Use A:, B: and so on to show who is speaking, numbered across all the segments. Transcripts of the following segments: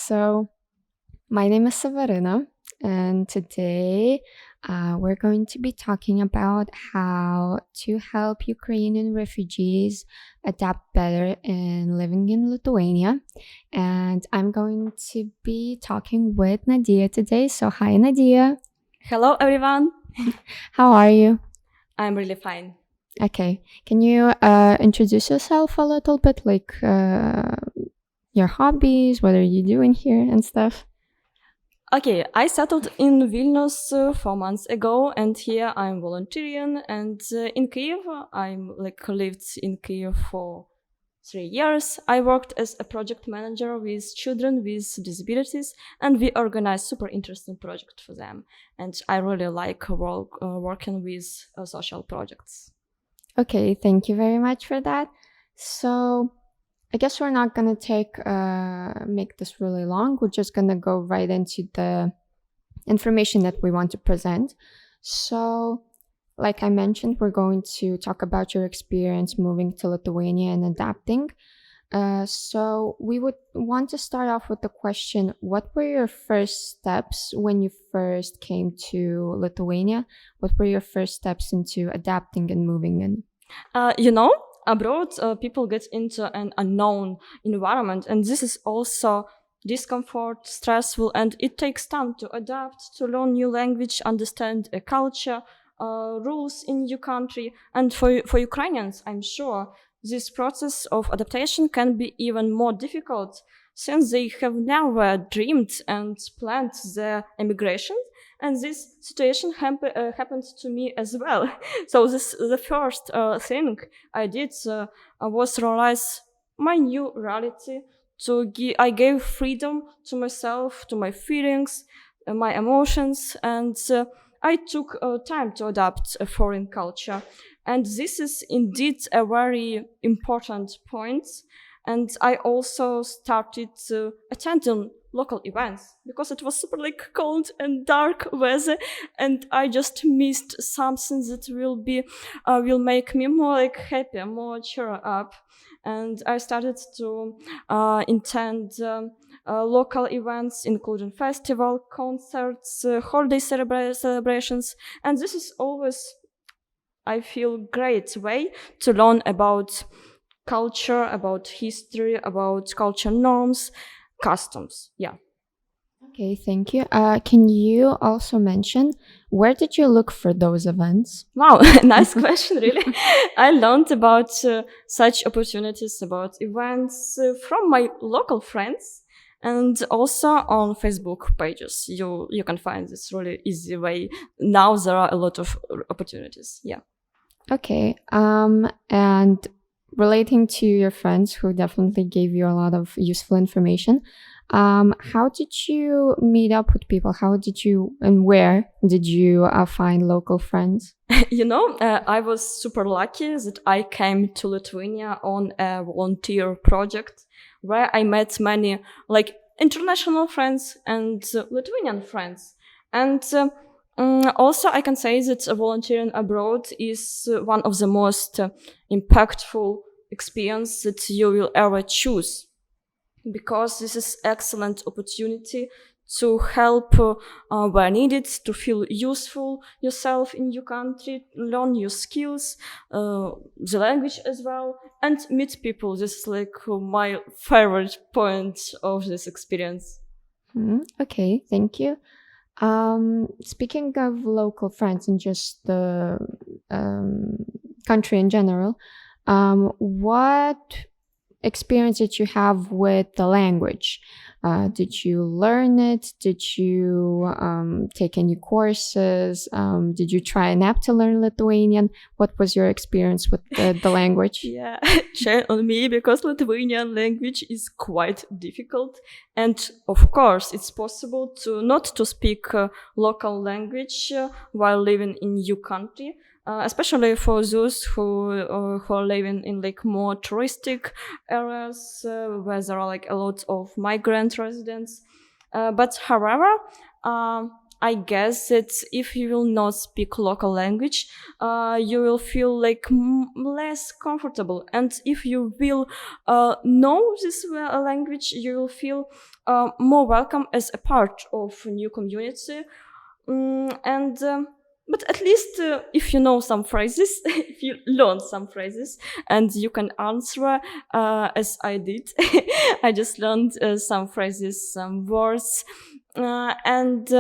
A: So my name is Severina, and today we're going to be talking about how to help Ukrainian refugees adapt better in living in Lithuania. And I'm going to be talking with Nadia today. So hi, Nadia.
B: Hello, everyone.
A: How are you?
B: I'm really fine.
A: Okay. Can you introduce yourself a little bit, like your hobbies, what are you doing here and stuff?
B: Okay, I settled in Vilnius 4 months ago, and here I'm volunteering. And in Kyiv, I'm lived in Kyiv for 3 years. I worked as a project manager with children with disabilities, and we organized super interesting project for them. And I really like working with social projects.
A: Okay, thank you very much for that. So I guess we're not gonna make this really long. We're just gonna go right into the information that we want to present. So, like I mentioned, we're going to talk about your experience moving to Lithuania and adapting. So we would want to start off with the question, what were your first steps when you first came to Lithuania? What were your first steps into adapting and moving in?
B: Abroad, people get into an unknown environment, and this is also discomfort, stressful, and it takes time to adapt, to learn new language, understand a culture, rules in your country. And for Ukrainians, I'm sure this process of adaptation can be even more difficult since they have never dreamed and planned their emigration. And this situation happened to me as well. So the first thing I did was realize my new reality. I gave freedom to myself, to my feelings, my emotions, and I took time to adapt a foreign culture. And this is indeed a very important point. And I also started attending local events because it was super cold and dark weather, and I just missed something that will make me more happy, more cheer up. And I started to attend local events, including festival, concerts, holiday celebrations, and this is always, I feel, great way to learn about culture, about history, about culture norms, customs. Yeah.
A: Okay, thank you. Can you also mention where did you look for those events?
B: Wow, nice question, really. I learned about such opportunities, about events from my local friends and also on Facebook pages. You can find this really easy way. Now there are a lot of opportunities. Yeah.
A: Okay. And relating to your friends who definitely gave you a lot of useful information, how did you meet up with people? How did you and where did you find local friends?
B: I was super lucky that I came to Lithuania on a volunteer project where I met many international friends and Lithuanian friends. And also, I can say that volunteering abroad is one of the most impactful experience that you will ever choose, because this is excellent opportunity to help where needed, to feel useful yourself in your country, learn new skills, the language as well, and meet people. This is my favorite point of this experience.
A: Okay, thank you. Speaking of local friends and just the country in general, what experience did you have with the language? Did you learn it? Did you take any courses? Did you try an app to learn Lithuanian? What was your experience with the language?
B: Yeah, share on me, because Lithuanian language is quite difficult. And of course, it's possible not to speak local language while living in your country. Especially for those who are living in more touristic areas where there are a lot of migrant residents. But however, I guess that if you will not speak local language, you will feel like less comfortable. And if you will know this language, you will feel more welcome as a part of a new community. But at least if you know some phrases, if you learn some phrases, and you can answer as I did. I just learned some phrases, some words, and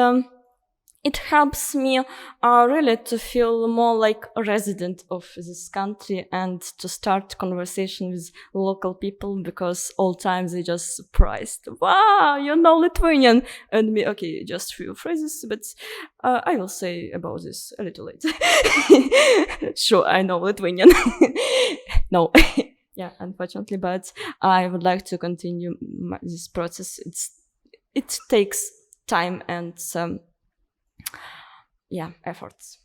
B: it helps me really to feel more like a resident of this country and to start conversation with local people, because all times they just surprised. Wow, you know Lithuanian. And me, okay, just few phrases, but I will say about this a little later. Sure, I know Lithuanian. No. Yeah, unfortunately, but I would like to continue this process. It takes time and some efforts.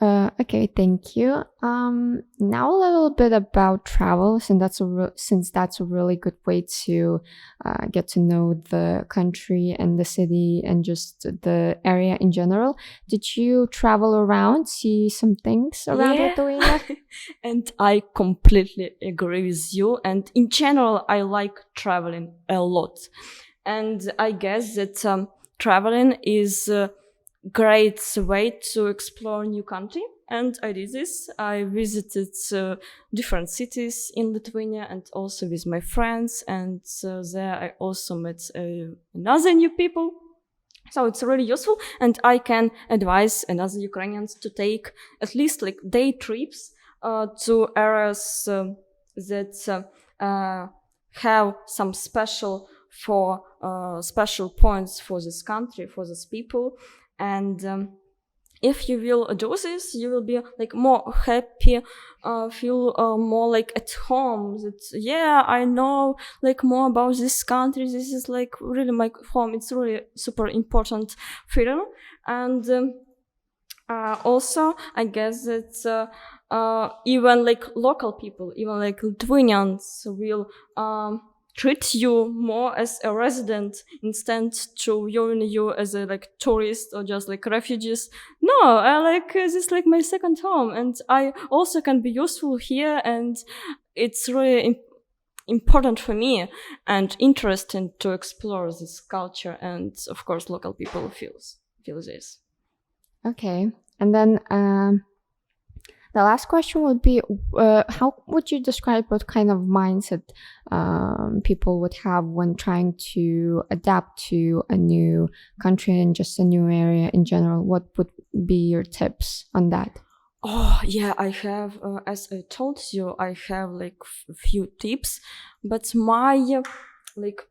A: Okay, thank you. Now a little bit about travel, since that's a really good way to get to know the country and the city and just the area in general. Did you travel around, see some things around Lithuania?
B: And I completely agree with you. And in general, I like traveling a lot. And I guess that traveling is great way to explore new country, and I did this. I visited different cities in Lithuania and also with my friends, and there I also met another new people. So it's really useful, and I can advise another Ukrainians to take at least like day trips to areas that have some special points for this country, for these people. And if you will do this, you will be like more happy, feel more like at home. That I know like more about this country. This is like really my home. It's really super important feeling. And also, I guess that even like local people, even like Lithuanians, will treat you more as a resident instead to viewing you as a like tourist or just like refugees. No, I like this like my second home, and I also can be useful here, and it's really important for me and interesting to explore this culture, and of course local people feel this.
A: Okay, and then the last question would be, how would you describe what kind of mindset people would have when trying to adapt to a new country and just a new area in general? What would be your tips on that?
B: Oh, yeah, I have, as I told you, I have like a few tips, but my like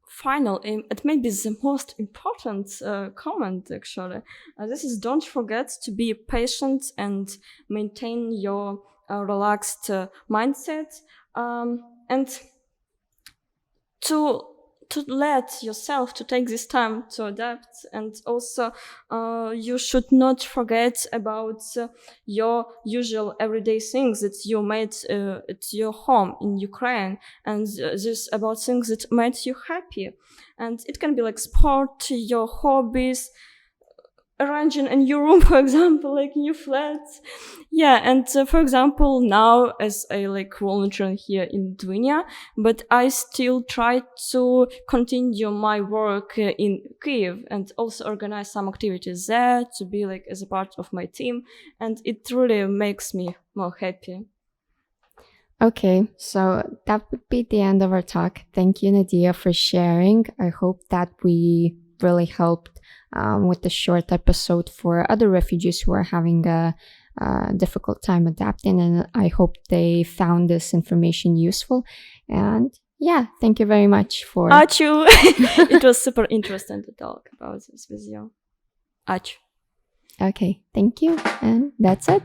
B: final aim, it may be the most important comment actually. This is, don't forget to be patient and maintain your relaxed mindset, and to let yourself to take this time to adapt. And also you should not forget about your usual everyday things that you made at your home in Ukraine, and this about things that made you happy. And it can be like sport, your hobbies, arranging a new room, for example, like new flats. Yeah, and for example, now as I like volunteering here in Lithuania, but I still try to continue my work in Kyiv and also organize some activities there to be like as a part of my team, and it really makes me more happy.
A: Okay, so that would be the end of our talk. Thank you, Nadia, for sharing. I hope that we really helped with the short episode for other refugees who are having a difficult time adapting, and I hope they found this information useful. And yeah, thank you very much for...
B: Ačiū! It was super interesting to talk about this with you. Ačiū.
A: Okay, thank you, and that's it.